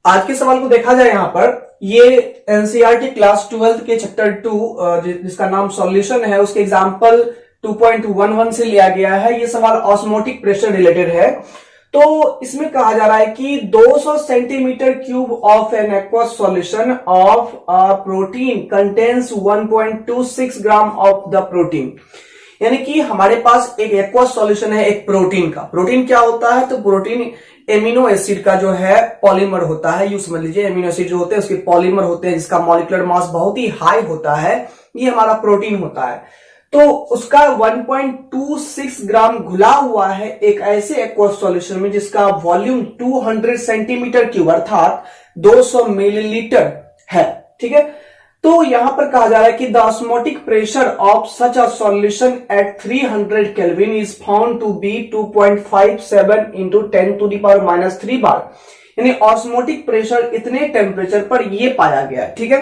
आज के सवाल को देखा जाए यहाँ पर, ये एनसीईआरटी क्लास 12 के चैप्टर 2 जिसका नाम सॉल्यूशन है, उसके एग्जाम्पल 2.11 से लिया गया है। ये सवाल ऑस्मोटिक प्रेशर रिलेटेड है। तो इसमें कहा जा रहा है कि 200 centimetre cube of an aqueous solution of a protein contains 1.26 gram of the protein. यानी कि हमारे पास एक एक्वस सॉल्यूशन है एक प्रोटीन का। प्रोटीन क्या होता है? तो प्रोटीन एमिनो एसिड का जो है पॉलीमर होता है। यूं समझ लीजिए, एमिनो एसिड जो होते हैं उसके पॉलीमर होते हैं जिसका मॉलिक्यूलर मास बहुत ही हाई होता है, ये हमारा प्रोटीन होता है। तो उसका 1.26 ग्राम घुला हुआ है एक ऐसे एक्वस सॉल्यूशन में जिसका वॉल्यूम 200 सेंटीमीटर क्यूब अर्थात 200 मिलीलीटर है। ठीक है, तो यहां पर कहा जा रहा है कि the osmotic pressure of such a solution at 300 kelvin is found to be 2.57 into 10⁻³ bar. यानी ऑस्मोटिक प्रेशर इतने टेम्परेचर पर यह पाया गया। ठीक है,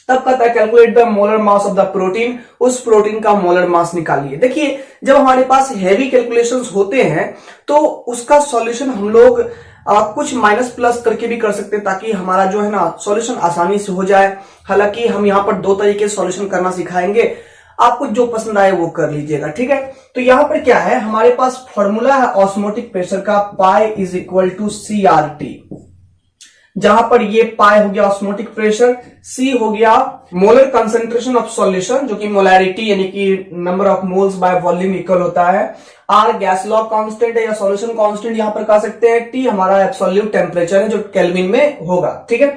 तब कहता है calculate the molar mass of the protein. उस प्रोटीन का मोलर मास निकालिए। देखिए, जब हमारे पास हैवी कैलकुलेशंस होते हैं तो उसका सॉल्यूशन हम लोग कुछ माइनस प्लस करके भी कर सकते हैं ताकि हमारा जो है ना सॉल्यूशन आसानी से हो जाए। हालांकि हम यहां पर दो तरीके से सॉल्यूशन करना सिखाएंगे, आपको जो पसंद आए वो कर लीजिएगा। ठीक है, तो यहां पर क्या है, हमारे पास फॉर्मूला है ऑस्मोटिक प्रेशर का, pi is equal to CRT, जहां पर ये पाई हो गया ऑस्मोटिक प्रेशर, सी हो गया मोलर कंसेंट्रेशन ऑफ सॉल्यूशन जो कि मोलैरिटी यानी कि number of moles by volume equal होता है, आर गैस लॉ कांस्टेंट है या सॉल्यूशन कांस्टेंट यहां पर कह सकते हैं, टी हमारा एब्सोल्यूट टेम्परेचर है जो केल्विन में होगा। ठीक है,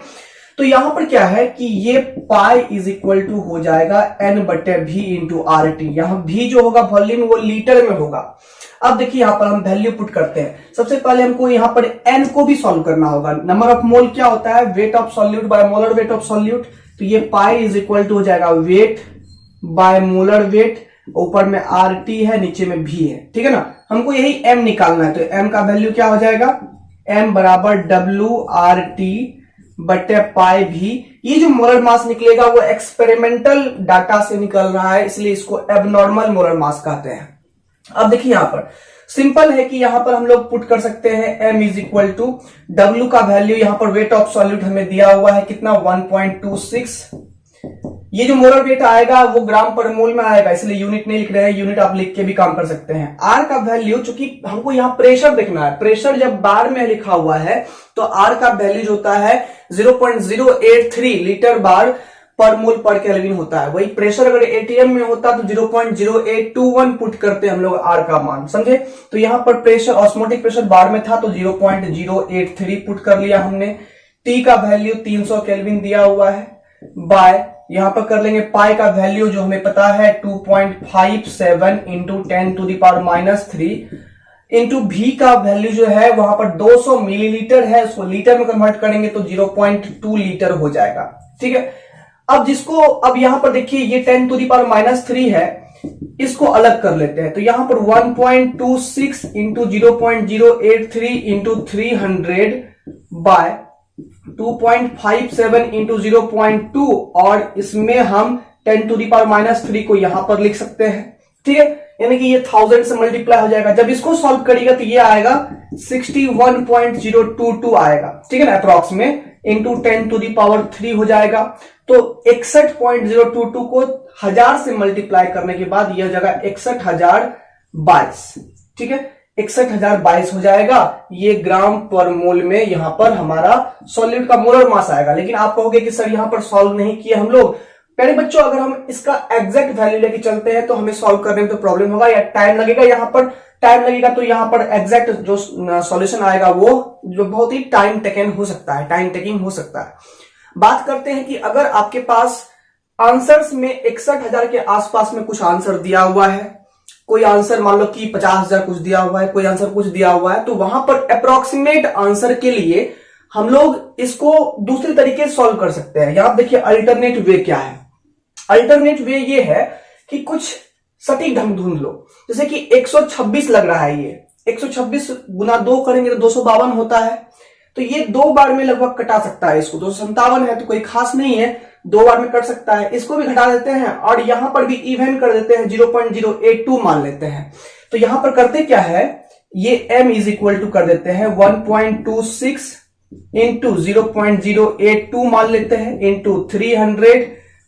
तो यहां पर क्या है कि ये पाई इज इक्वल टू हो जाएगा N/V इंटू RT। यहां भी जो होगा वॉल्यूम वो लीटर में होगा। अब देखिए यहां पर हम वैल्यू पुट करते हैं। सबसे पहले हमको यहां पर N को भी सॉल्व करना होगा। नंबर ऑफ मोल क्या होता है? Weight of solute by molar weight of solute. तो ये पाई इज इक्वल टू हो जाएगा वेट बाय मोलर वेट, ऊपर में RT है, नीचे में V है। ठीक है ना, हमको यही M निकालना है। तो M का वैल्यू क्या हो जाएगा? M बराबर WRT बटे पाई V। ये जो मोलर मास निकलेगा वो एक्सपेरिमेंटल डाटा से निकल रहा है, इसलिए इसको एबनॉर्मल मोलर मास कहते हैं। अब देखिए यहां पर सिंपल है कि यहां पर हम लोग पुट कर सकते हैं M is equal to W का वैल्यू, यहां पर वेट ऑफ सॉल्यूट हमें दिया हुआ है कितना 1.26। ये जो मोलर वेट आएगा वो ग्राम पर मोल में आएगा, इसलिए यूनिट नहीं लिख रहे हैं, यूनिट आप लिख के भी काम कर सकते हैं। R का वैल्यू, चूंकि हमको यहाँ प्रेशर देखना है, प्रेशर जब बार में लिखा हुआ है तो R का वैल्यू जो होता है 0.083 लीटर बार पर मोल पर केल्विन होता है। वही प्रेशर अगर ATM में होता तो 0.0821 पुट करते हम लोग R का मान, समझे? तो यहां पर प्रेशर ऑस्मोटिक प्रेशर बार में था तो 0.083 पुट कर लिया हमने। T का वैल्यू 300 केल्विन दिया हुआ है, बाय यहां पर कर लेंगे पाई का वैल्यू जो हमें पता है 2.57 इंटू 10⁻³ इंटू V का वैल्यू जो है वहां पर 200 मिलीलीटर है, उसको लीटर में कन्वर्ट करेंगे तो 0.2 लीटर हो जाएगा। ठीक है, अब यहां पर देखिए ये 10⁻³ है, इसको अलग कर लेते हैं। तो यहां पर 1.26 इंटू 0.083 इंटू 300 बाय 2.57 इंटू 0.2 और इसमें हम 10⁻³ को यहां पर लिख सकते हैं। ठीक है, यानी कि ये 1000 से मल्टीप्लाई हो जाएगा। जब इसको सॉल्व करिएगा तो ये आएगा 61.022 आएगा। ठीक है ना, अप्रॉक्स में इंटू 10⁻³ हो जाएगा। तो 61.022 को 1000 से मल्टीप्लाई करने के बाद यह हो जाएगा 61,022। ठीक है, 61,022 हो जाएगा। ये ग्राम पर मोल में यहां पर हमारा सॉल्यूट का मोलर मास आएगा। लेकिन आप कहोगे कि सर यहां पर सॉल्व नहीं किए हम लोग। प्यारे बच्चों, अगर हम इसका एग्जैक्ट वैल्यू लेके चलते हैं तो हमें सॉल्व करने में तो प्रॉब्लम होगा या टाइम लगेगा। यहां पर टाइम लगेगा तो यहां पर एग्जैक्ट जो सॉल्यूशन आएगा वो जो बहुत ही टाइम टेकिंग हो सकता है। बात करते हैं कि अगर आपके पास आंसर्स में 61,000 के आसपास में कुछ आंसर दिया हुआ है, कोई आंसर मान लो कि 50,000 कुछ दिया हुआ है, कोई आंसर कुछ दिया हुआ है, तो वहां पर अप्रोक्सीमेट आंसर के लिए हम लोग इसको दूसरे तरीके से सॉल्व कर सकते हैं। यहां देखिए अल्टरनेट वे क्या है। अल्टरनेट वे ये है कि कुछ सटीक ढंग ढूंढ लो। जैसे कि 126 लग रहा है, ये 126 गुना 2 करेंगे तो 252 होता है। तो ये 2 बार में लगभग कटा सकता है। इसको 257 है तो कोई खास नहीं है, 2 बार में कट सकता है। इसको भी घटा देते हैं और यहां पर भी इवन कर देते हैं, 0.082 मान लेते हैं। तो यहां पर करते क्या है, ये m इज इक्वल टू कर देते हैं 1.26 इंटू 0.082 मान लेते हैं इंटू 300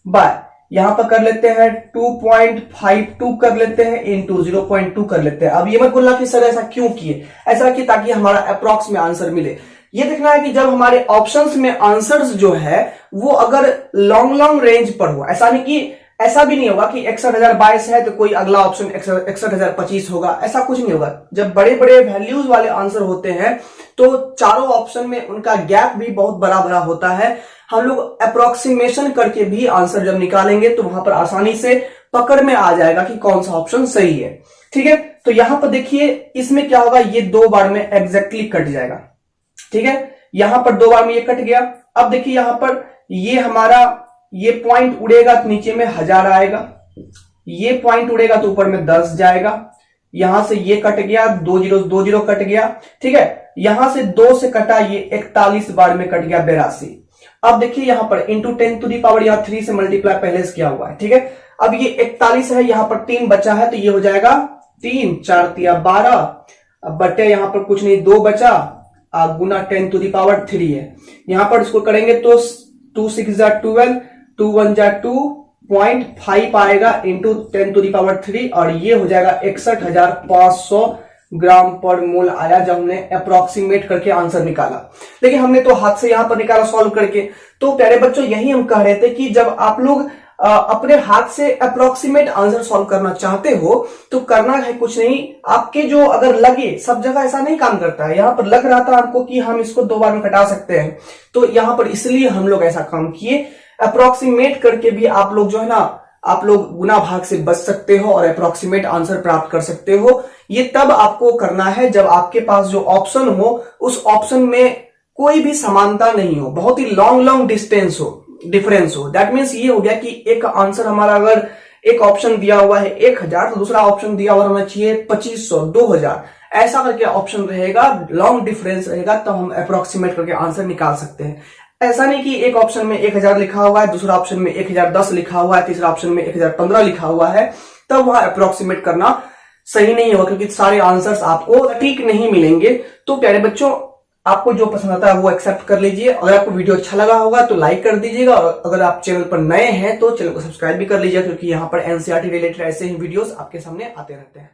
बाय यहां पर कर लेते हैं 2.52 कर लेते हैं इंटू 0.2 कर लेते हैं। अब ये मत बोलना कि सर ऐसा क्यों किए, ऐसा कि ताकि हमारा अप्रॉक्स में आंसर मिले। ये देखना है कि जब हमारे ऑप्शंस में आंसर्स जो है वो अगर लॉन्ग रेंज पर हो, ऐसा नहीं कि ऐसा भी नहीं होगा कि 61,022 है तो कोई अगला ऑप्शन 61,025 होगा, ऐसा कुछ नहीं होगा। जब बड़े बड़े वैल्यूज वाले आंसर होते हैं तो चारों ऑप्शन में उनका गैप भी बहुत बड़ा बड़ा होता है। हम लोग अप्रोक्सीमेशन करके भी आंसर जब निकालेंगे तो वहां पर आसानी से पकड़ में आ जाएगा कि कौन सा ऑप्शन सही है। ठीक है, तो यहां पर देखिए इसमें क्या होगा, ये 2 बार में एग्जैक्टली कट जाएगा। ठीक है, यहां पर 2 बार में ये कट गया। अब देखिए यहां पर ये हमारा ये पॉइंट उड़ेगा तो नीचे में 1000 आएगा, ये पॉइंट उड़ेगा तो ऊपर में 10 जाएगा, यहां से ये कट गया, 2 जीरो कट गया। ठीक है, यहां से 2 से कटा, ये 41 बार में कट गया 82। अब देखिए यहां पर इंटू 10 टू दी पावर यहां 3 से मल्टीप्लाई पहले से किया हुआ है। ठीक है, अब ये 41 है, यहां पर 3 बचा है तो ये हो जाएगा 3 4 तिया 12, अब बटे यहां पर कुछ नहीं 2 बचा, गुना 10 टू दी पावर 3 है। यहां पर इसको करेंगे तो 2 6 जा 12, 2 1 जा 2.5 आएगा इंटू 10 टू दी पावर 3 और ये हो जाएगा 61,500 ग्राम पर मोल आया जब हमने अप्रोक्सीमेट करके आंसर निकाला। लेकिन हमने तो हाथ से यहां पर निकाला सॉल्व करके। तो प्यारे बच्चों यही हम कह रहे थे कि जब आप लोग अपने हाथ से अप्रोक्सीमेट आंसर सॉल्व करना चाहते हो तो करना है कुछ नहीं, आपके जो अगर लगे, सब जगह ऐसा नहीं काम करता है। यहां पर लग रहा था हमको कि हम इसको 2 बार में घटा सकते हैं तो यहां पर इसलिए हम लोग ऐसा काम किए। अप्रोक्सीमेट करके भी आप लोग जो है ना, आप लोग गुना भाग से बच सकते हो और अप्रोक्सीमेट आंसर प्राप्त कर सकते हो। ये तब आपको करना है जब आपके पास जो ऑप्शन हो उस ऑप्शन में कोई भी समानता नहीं हो, बहुत ही लॉन्ग डिफरेंस हो। दैट मीन्स ये हो गया कि एक आंसर हमारा अगर एक ऑप्शन दिया हुआ है 1000 तो दूसरा ऑप्शन दिया हुआ होना चाहिए 2500 2000, ऐसा करके ऑप्शन रहेगा, लॉन्ग डिफरेंस रहेगा, तब हम अप्रोक्सीमेट करके आंसर निकाल सकते हैं। ऐसा नहीं कि एक ऑप्शन में 1000 लिखा हुआ है, दूसरा ऑप्शन में 1010 लिखा हुआ है, तीसरा ऑप्शन में 1015 लिखा हुआ है, तब वहां अप्रोक्सीमेट करना सही नहीं होगा क्योंकि सारे आंसर्स आपको ठीक नहीं मिलेंगे। तो प्यारे बच्चों आपको जो पसंद आता है वो एक्सेप्ट कर लीजिए। अगर आपको वीडियो अच्छा लगा होगा तो लाइक कर दीजिएगा और अगर आप चैनल पर नए हैं तो चैनल को सब्सक्राइब भी कर लीजिएगा क्योंकि यहाँ पर एनसीईआरटी रिलेटेड ऐसे ही वीडियोस आपके सामने आते रहते हैं।